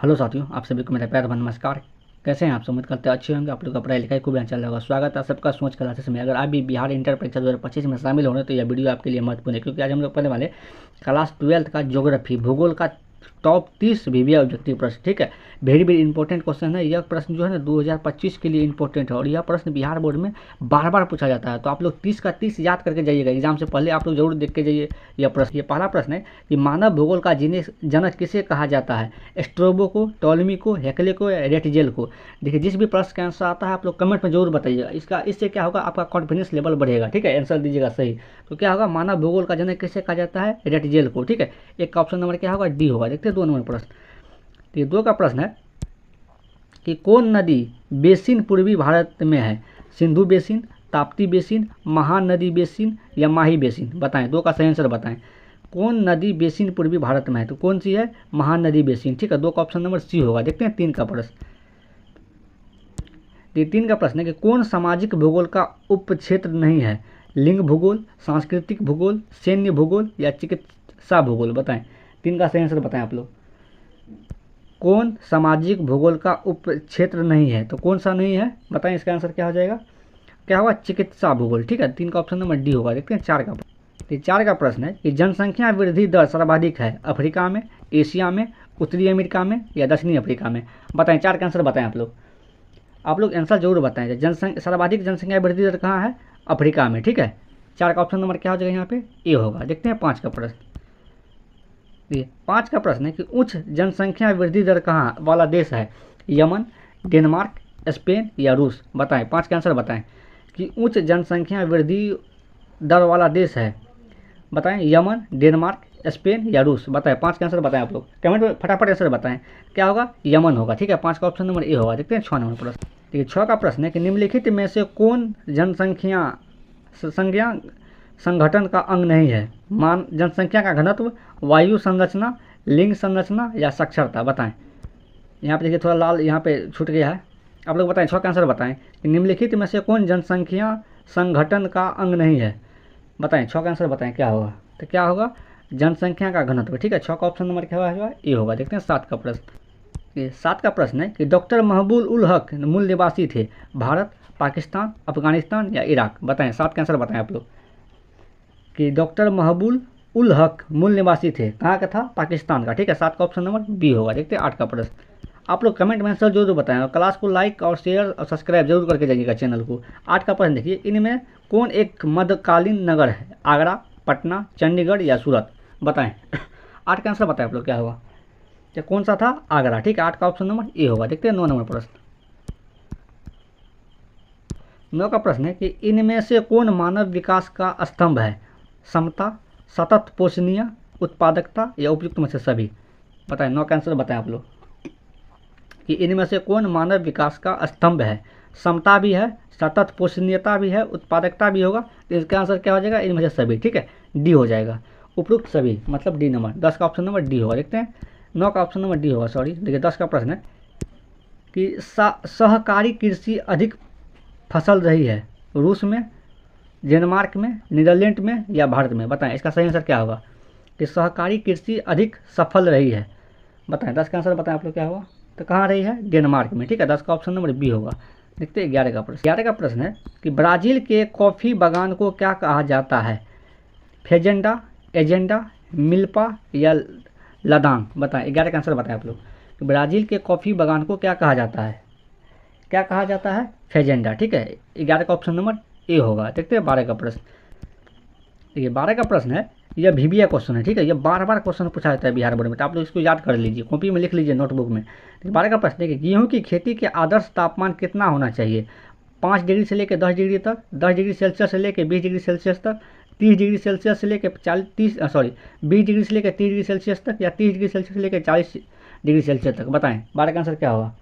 Hello साथियों, आप सभी को मेरा प्यार भरा नमस्कार। कैसे हैं आप सब? उम्मीद करते हैं अच्छे होंगे। आप लोग का पढ़ाई लिखाई खूब अच्छा चल रहा होगा। स्वागत है सबका सोच क्लासेस में। अगर आप भी बिहार इंटर परीक्षा 2025 में शामिल हो रहे हैं तो यह वीडियो आपके लिए महत्वपूर्ण है, क्योंकि आज हम लोग पढ़ने वाले क्लास 12 का ज्योग्राफी भूगोल का टॉप 30 वीवीआई ऑब्जेक्टिव प्रश्न। ठीक है, वेरी वेरी इंपॉर्टेंट क्वेश्चन है। यह प्रश्न जो है ना 2025 के लिए इंपॉर्टेंट है और यह प्रश्न बिहार बोर्ड में बार बार पूछा जाता है। तो आप लोग 30 का 30 याद करके जाइएगा। एग्जाम से पहले आप लोग जरूर देख के जाइए यह प्रश्न। ये पहला प्रश्न है कि मानव भूगोल का जनक किसे कहा जाता है? स्ट्रोबो को, टॉलमी को, हेक्ले को या रेटजेल को? देखिए, जिस भी प्रश्न का आंसर आता है आप लोग कमेंट में जरूर बताइएगा। इससे क्या होगा, आपका कॉन्फिडेंस लेवल बढ़ेगा। ठीक है, आंसर दीजिएगा सही। तो क्या होगा, मानव भूगोल का जनक किसे कहा जाता है? रेटजेल को। ठीक है, एक का ऑप्शन नंबर क्या होगा? डी होगा। देखते हैं 2 नंबर प्रश्न। तो ये 2 का प्रश्न है कि कौन नदी बेसिन पूर्वी भारत में है? Sindhu basin, Tapti basin, Mahanadi basin या माही बेसिन? बताएं, 2 का सही आंसर बताएं। कौन नदी बेसिन पूर्वी भारत में है? तो कौन सी है? महानदी बेसिन। ठीक है, 2 का ऑप्शन नंबर सी होगा। देखते हैं 3 का प्रश्न। ये 3 का प्रश्न है कि कौन सामाजिक भूगोल का उपक्षेत्र नहीं है? लिंग भूगोल, सांस्कृतिक भूगोल, सैन्य भूगोल या चिकित्सा भूगोल? बताएं, 3 का सही आंसर बताएं आप लोग। कौन सामाजिक भूगोल का उपक्षेत्र नहीं है? तो कौन सा नहीं है बताएं, इसका आंसर क्या हो जाएगा? क्या होगा? चिकित्सा भूगोल। ठीक है, 3 का ऑप्शन नंबर डी होगा। देखते हैं 4 का। तो 4 का प्रश्न है कि जनसंख्या वृद्धि दर सर्वाधिक है अफ्रीका में, एशिया में, उत्तरी अमेरिका में या दक्षिणी अफ्रीका में? बताएं, 4 का आंसर बताएं आप लोग। आप लोग आंसर जरूर बताएं। सर्वाधिक जनसंख्या वृद्धि दर कहाँ है? अफ्रीका में। ठीक है, 4 का ऑप्शन नंबर क्या हो जाएगा यहाँ पे? ए होगा। देखते हैं 5 का प्रश्न। 5 का प्रश्न है कि उच्च जनसंख्या वृद्धि दर कहाँ वाला देश है? यमन, डेनमार्क, स्पेन या रूस? बताएं, 5 का आंसर बताएं कि उच्च जनसंख्या वृद्धि दर वाला देश है। बताएं, यमन, डेनमार्क, स्पेन या रूस? बताएं, 5 का आंसर बताएं आप लोग। कमेंट में फटाफट आंसर बताएं। क्या होगा? यमन होगा। ठीक है, 5 का ऑप्शन नंबर ए होगा। देखते हैं 6 नंबर प्रश्न। ठीक है, 6 का प्रश्न है कि निम्नलिखित में से कौन जनसंख्या संज्ञा संगठन का अंग नहीं है? जनसंख्या का घनत्व, वायु संरचना, लिंग संरचना या साक्षरता? बताएं। यहाँ पे देखिए थोड़ा लाल यहाँ पे छूट गया है। आप लोग बताएं, 6 का आंसर बताएं कि निम्नलिखित में से कौन जनसंख्या संगठन का अंग नहीं है? बताएं, 6 का आंसर बताएं क्या होगा? तो क्या होगा? जनसंख्या का घनत्व। ठीक है, 6 का ऑप्शन नंबर क्या होगा? ए होगा। देखते हैं 7 का प्रश्न। ये 7 का प्रश्न है कि डॉक्टर महबूब उल हक मूल निवासी थे भारत, पाकिस्तान, अफगानिस्तान या इराक? बताएं, 7 का आंसर बताएं आप लोग कि डॉक्टर महबूब उल हक मूल निवासी थे कहाँ का था? पाकिस्तान का। ठीक है, 7 का ऑप्शन नंबर बी होगा। देखते हैं 8 का प्रश्न। आप लोग कमेंट में आंसर जरूर बताएं और क्लास को लाइक और शेयर और सब्सक्राइब जरूर करके जाइएगा चैनल को। 8 का प्रश्न देखिए, इनमें कौन एक मध्यकालीन नगर है? आगरा, पटना, चंडीगढ़ या सूरत? बताएं, 8 का आंसर बताएं आप लोग क्या होगा? क्या कौन सा था? आगरा। ठीक है, 8 का ऑप्शन नंबर ए होगा। देखते हैं 9 नंबर प्रश्न। 9 का प्रश्न है कि इनमें से कौन मानव विकास का स्तंभ है? समता, सतत पोषणीय, उत्पादकता या उपयुक्त में से सभी? बताएं, 9 का आंसर बताएं आप लोग कि इनमें से कौन मानव विकास का स्तंभ है? समता भी है, सतत पोषणीयता भी है, उत्पादकता भी होगा। तो इसका आंसर क्या हो जाएगा? इनमें से सभी। ठीक है, डी हो जाएगा। उपयुक्त सभी मतलब डी नंबर। 10 का ऑप्शन नंबर डी होगा। देखते हैं 9 का ऑप्शन नंबर डी होगा। सॉरी, देखिए 10 का प्रश्न है कि सहकारी कृषि अधिक फसल रही है रूस में, डेनमार्क में, नीदरलैंड में या भारत में? बताएं, इसका सही आंसर क्या होगा? कि सहकारी कृषि अधिक सफल रही है। बताएं, 10 का आंसर बताएं आप लोग क्या होगा? तो कहाँ रही है? डेनमार्क में। ठीक है, 10 का ऑप्शन नंबर बी होगा। देखते हैं 11 का प्रश्न। 11 का प्रश्न है कि ब्राज़ील के कॉफ़ी बागान को क्या कहा जाता है? फेजेंडा, एजेंडा, मिल्पा या लदान? बताएं, 11 का आंसर बताएं आप लोग कि ब्राज़ील के कॉफ़ी बागान को क्या कहा जाता है? क्या कहा जाता है? फेजेंडा। ठीक है, 11 का ऑप्शन नंबर ए होगा। देखते हैं 12 का प्रश्न। देखिए 12 का प्रश्न है, यह वीवीआई क्वेश्चन है। ठीक है, ये बार बार क्वेश्चन पूछा जाता है बिहार बोर्ड में, तो आप लोग इसको याद कर लीजिए, कॉपी में लिख लीजिए, नोटबुक में। 12 का प्रश्न है कि गेहूं की खेती के आदर्श तापमान कितना होना चाहिए? 5 डिग्री से लेकर 10 डिग्री तक, 10 डिग्री सेल्सियस से लेकर 20 डिग्री सेल्सियस तक, 30 डिग्री सेल्सियस से लेकर 20 डिग्री से लेकर 30 डिग्री सेल्सियस तक या 30 डिग्री सेल्सियस से लेकर 40 डिग्री सेल्सियस तक? बताएं, 12 का आंसर क्या होगा?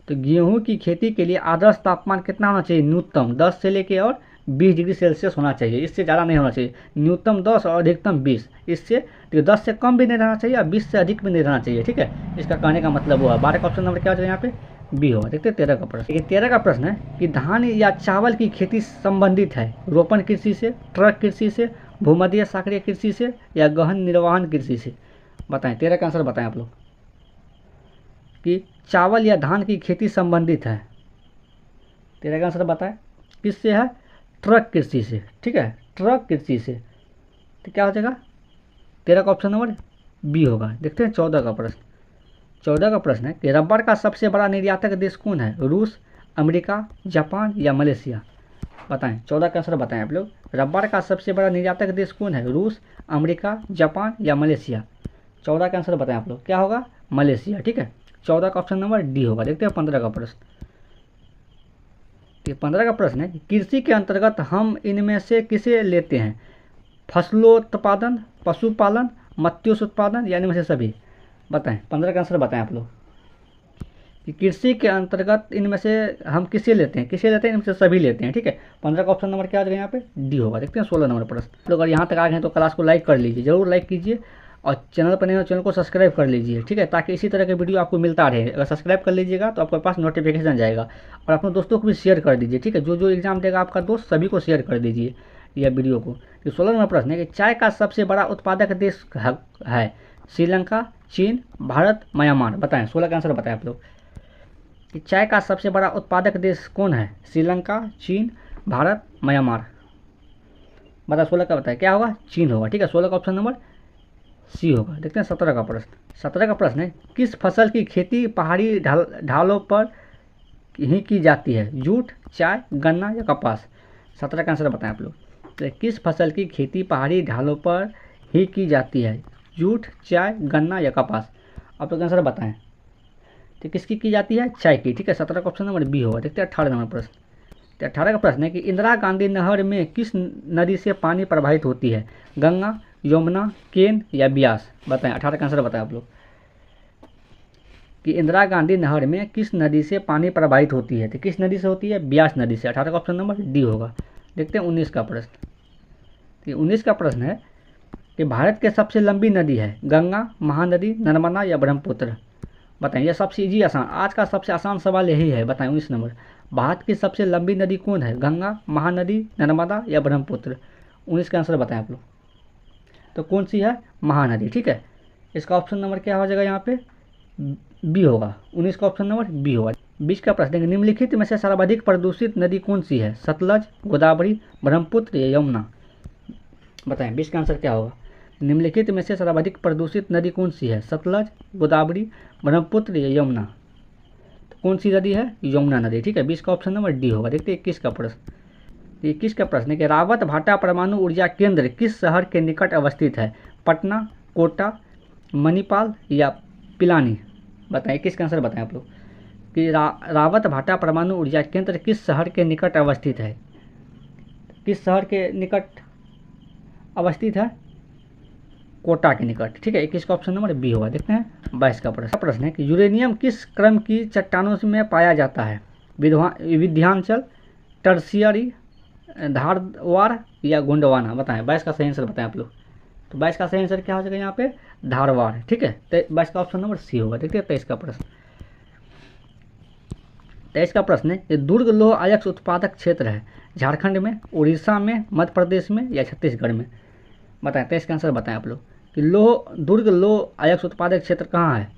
तो गेहूं की खेती के लिए आदर्श तापमान कितना होना चाहिए? न्यूनतम 10 से लेके और 20 डिग्री सेल्सियस होना चाहिए, इससे ज़्यादा नहीं होना चाहिए। न्यूनतम 10 और अधिकतम 20। इससे तो 10 से कम भी नहीं रहना चाहिए और 20 से अधिक भी नहीं रहना चाहिए। ठीक है, इसका कहने का मतलब हुआ। 12 का ऑप्शन नंबर क्या हो जाएगा यहाँ पे? बी होगा। देखते हैं 13 का प्रश्न। 13 का प्रश्न है कि धान या चावल की खेती संबंधित है रोपण कृषि से, ट्रक कृषि से, भूमध्य सागरीय कृषि से या गहन निर्वहन कृषि से? बताएं, 13 का आंसर बताएं आप लोग। कि चावल या धान की खेती संबंधित है? तेरा आंसर बताए किससे है? ट्रक कृषि से। ठीक है, ट्रक कृषि से। तो क्या हो जाएगा? तेरा का ऑप्शन नंबर बी होगा। देखते हैं 14 का प्रश्न। 14 का प्रश्न है कि रबर का सबसे बड़ा निर्यातक देश कौन है? रूस, अमेरिका, जापान या मलेशिया? बताएं, 14 का आंसर बताएं आप लोग। रबर का सबसे बड़ा निर्यातक देश कौन है? रूस, अमेरिका, जापान या मलेशिया? 14 का आंसर बताएं आप लोग। क्या होगा? मलेशिया। ठीक है, 14 का ऑप्शन नंबर डी होगा। देखते हैं 15 का प्रश्न। 15 का प्रश्न है, कृषि के अंतर्गत हम इनमें से किसे लेते हैं? फसलोत्पादन, पशुपालन, मत्स्य उत्पादन या इनमें से सभी? बताएं, 15 का आंसर बताएं आप लोग कि कृषि के अंतर्गत इनमें से हम किसे लेते हैं? किसे लेते हैं? इनमें से सभी लेते हैं। ठीक है, 15 का ऑप्शन नंबर क्या आ जाएगा यहाँ पे? डी होगा। देखते हैं 16 नंबर प्रश्न। लोग अगर यहाँ तक आ गए हैं तो क्लास को लाइक कर लीजिए, जरूर लाइक कीजिए, और चैनल पर नहीं हो चैनल को सब्सक्राइब कर लीजिए। ठीक है, ताकि इसी तरह के वीडियो आपको मिलता रहे। अगर सब्सक्राइब कर लीजिएगा तो आपके पास नोटिफिकेशन जाएगा, और अपने दोस्तों को भी शेयर कर दीजिए। ठीक है, जो एग्जाम देगा आपका दोस्त, सभी को शेयर कर दीजिए यह वीडियो को। तो 16 नंबर प्रश्न है कि चाय का सबसे बड़ा उत्पादक देश है? श्रीलंका, चीन, भारत, म्यांमार? बताएं, 16 का आंसर बताएं आप लोग कि चाय का सबसे बड़ा उत्पादक देश कौन है? श्रीलंका, चीन, भारत, म्यांमार? बता, 16 का बताएं। क्या होगा? चीन होगा। ठीक है, 16 का ऑप्शन नंबर सी होगा। देखते हैं 17 का प्रश्न। 17 का प्रश्न है, किस फसल की खेती पहाड़ी ढालों पर ही की जाती है? जूट, चाय, गन्ना या कपास? 17 का आंसर बताएं आप लोग। तो किस फसल की खेती पहाड़ी ढालों पर ही की जाती है? जूट, चाय, गन्ना या कपास? आप लोग आंसर बताएं। तो किसकी की जाती है? चाय की। ठीक है, 17 का ऑप्शन नंबर बी होगा। देखते हैं 18 नंबर प्रश्न। तो 18 का प्रश्न है कि इंदिरा गांधी नहर में किस नदी से पानी प्रवाहित होती है? गंगा, यमुना, केन या ब्यास? बताएं, 18 का आंसर बताएं आप लोग कि इंदिरा गांधी नहर में किस नदी से पानी प्रवाहित होती है? तो किस नदी से होती है? ब्यास नदी से। 18 का ऑप्शन नंबर डी होगा। देखते हैं 19 का प्रश्न। तो 19 का प्रश्न है कि भारत की सबसे लंबी नदी है? गंगा, महानदी, नर्मदा या ब्रह्मपुत्र? बताएं, यह सबसे इजी आसान, आज का सबसे आसान सवाल यही है। बताएं 19 नंबर, भारत की सबसे लंबी नदी कौन है? गंगा, महानदी, नर्मदा या ब्रह्मपुत्र? 19 का आंसर बताएं आप लोग। तो कौन सी है? महानदी। ठीक है, इसका ऑप्शन नंबर क्या हो जाएगा यहाँ पे? बी होगा। 19 का ऑप्शन नंबर बी होगा। 20 का प्रश्न है, निम्नलिखित में से सर्वाधिक प्रदूषित नदी कौन सी है? सतलज, गोदावरी, ब्रह्मपुत्र या यमुना? बताएं, 20 का आंसर क्या होगा? निम्नलिखित में से सर्वाधिक प्रदूषित नदी कौन सी है? सतलज, गोदावरी, ब्रह्मपुत्र या यमुना? तो कौन सी नदी है? यमुना नदी। ठीक है, 20 का ऑप्शन नंबर डी होगा। देखते हैं 21 का प्रश्न। 21 का प्रश्न है कि रावत भाटा परमाणु ऊर्जा केंद्र किस शहर के निकट अवस्थित है? पटना, कोटा, मणिपाल या पिलानी? बताएं, 21 का आंसर बताएं आप लोग कि रावत भाटा परमाणु ऊर्जा केंद्र किस शहर के निकट अवस्थित है? किस शहर के निकट अवस्थित है? कोटा के निकट। ठीक है, 21 का ऑप्शन नंबर बी होगा। देखते हैं 22 का प्रश्न है कि यूरेनियम किस क्रम की चट्टानों में पाया जाता है? विंध्याचल, टर्शियरी, धारवाड़ या गोंडवाना? बताएं, 22 का सही आंसर बताएं आप लोग। तो 22 का सही आंसर क्या हो जाएगा यहाँ पे? धारवाड़। ठीक है, 22 का ऑप्शन नंबर सी होगा। देखते हैं 23 का प्रश्न। 23 का प्रश्न है कि दुर्ग लौह अयस्क उत्पादक क्षेत्र है? झारखंड में, उड़ीसा में, मध्य प्रदेश में या छत्तीसगढ़ में? बताएं, 23 का आंसर बताएं आप लोग कि दुर्ग लौह अयस्क उत्पादक क्षेत्र कहाँ है?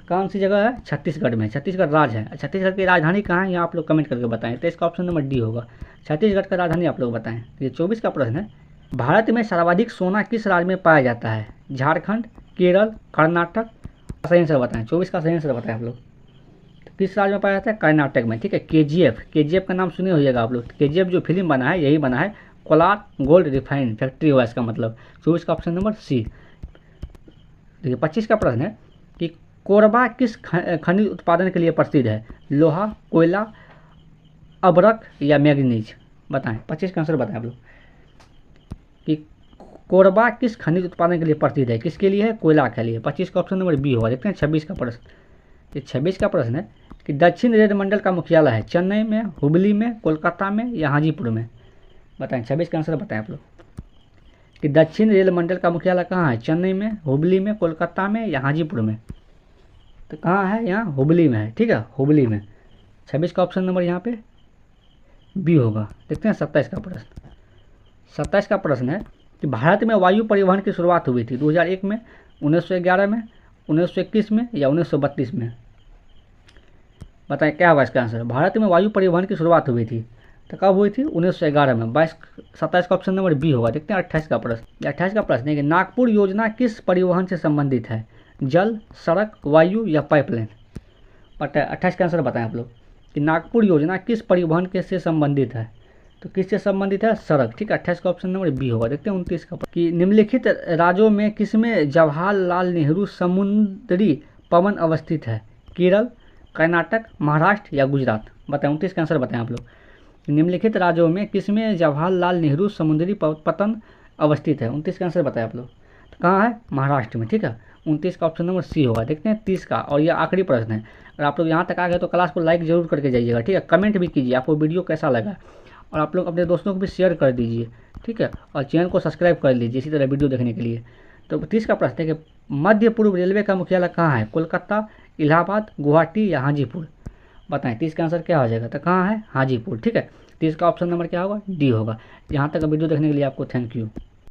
कौन सी जगह है? छत्तीसगढ़ में। छत्तीसगढ़ राज्य है। छत्तीसगढ़ की राजधानी कहाँ है? यहाँ आप लोग कमेंट करके बताएं। तो इसका ऑप्शन नंबर डी होगा। छत्तीसगढ़ का राजधानी आप लोग बताएं। ये 24 का प्रश्न है, भारत में सर्वाधिक सोना किस राज्य में पाया जाता है? झारखंड, केरल, कर्नाटक? सही आंसर बताएं। 24 का सही आंसर बताएं आप लोग। तो किस राज्य में पाया जाता है? कर्नाटक में। ठीक है, KGF का नाम सुने होइएगा आप लोग। KGF जो फिल्म बना है यही बना है, कोलार गोल्ड रिफाइंड फैक्ट्री हुआ इसका मतलब। 24 का ऑप्शन नंबर सी। देखिए 25 का प्रश्न है कि कोरबा किस खनिज उत्पादन के लिए प्रसिद्ध है? लोहा, कोयला, अबरक या मैग्नीज? बताएं, 25 का आंसर बताएं आप लोग कि कोरबा किस खनिज उत्पादन के लिए प्रसिद्ध है? किसके लिए है? कोयला के लिए। 25 का ऑप्शन नंबर बी होगा। देखते हैं 26 का प्रश्न। ये 26 का प्रश्न है कि दक्षिण रेल मंडल का मुख्यालय है? चेन्नई में, हुबली में, कोलकाता में या हाजीपुर में? बताएं, 26 का आंसर बताएं आप लोग कि दक्षिण रेल मंडल का मुख्यालय कहाँ है? चेन्नई में, हुबली में, कोलकाता में या हाजीपुर में? तो कहाँ है? यहाँ हुबली में है। ठीक है, हुबली में। 26 का ऑप्शन नंबर यहाँ पे बी होगा। देखते हैं 27 का प्रश्न। 27 का प्रश्न है कि भारत में वायु परिवहन की शुरुआत हुई थी 2001 में, 1911 में, 1921 में या 1932 में? बताएं क्या होगा इसका आंसर। भारत में वायु परिवहन की शुरुआत हुई थी, तो कब हुई थी? 1911 में। 27 का ऑप्शन नंबर बी होगा। देखते हैं 28 का प्रश्न। 28 का प्रश्न है कि नागपुर योजना किस परिवहन से संबंधित है? जल, सड़क, वायु या पाइपलाइन? 28 का आंसर बताएं आप लोग कि नागपुर योजना किस परिवहन के से संबंधित है? तो किससे संबंधित है? सड़क। ठीक है, 28 का ऑप्शन नंबर बी होगा। देखते हैं 29 का कि निम्नलिखित राज्यों में किसमें जवाहरलाल नेहरू समुद्री पवन अवस्थित है? केरल, कर्नाटक, महाराष्ट्र या गुजरात? बताएं 29 का आंसर बताएं आप लोग। निम्नलिखित राज्यों में किसमें जवाहरलाल नेहरू समुद्री पतन अवस्थित है? 29 का आंसर बताएं आप लोग। तो कहाँ है? महाराष्ट्र में। ठीक है, 29 का ऑप्शन नंबर सी होगा। देखते हैं 30 का, और ये आखिरी प्रश्न है। अगर आप लोग यहाँ तक आ गए तो क्लास को लाइक जरूर करके जाइएगा। ठीक है, कमेंट भी कीजिए आपको वीडियो कैसा लगा, और आप लोग अपने दोस्तों को भी शेयर कर दीजिए। ठीक है, और चैनल को सब्सक्राइब कर लीजिए इसी तरह वीडियो देखने के लिए। तो 30 का प्रश्न है कि मध्य पूर्व रेलवे का मुख्यालय कहाँ है? कोलकाता, इलाहाबाद, गुवाहाटी या हाजीपुर? बताएं 30 का आंसर क्या हो जाएगा? तो कहाँ है? हाजीपुर। ठीक है, 30 का ऑप्शन नंबर क्या होगा? डी होगा। यहाँ तक वीडियो देखने के लिए आपको थैंक यू।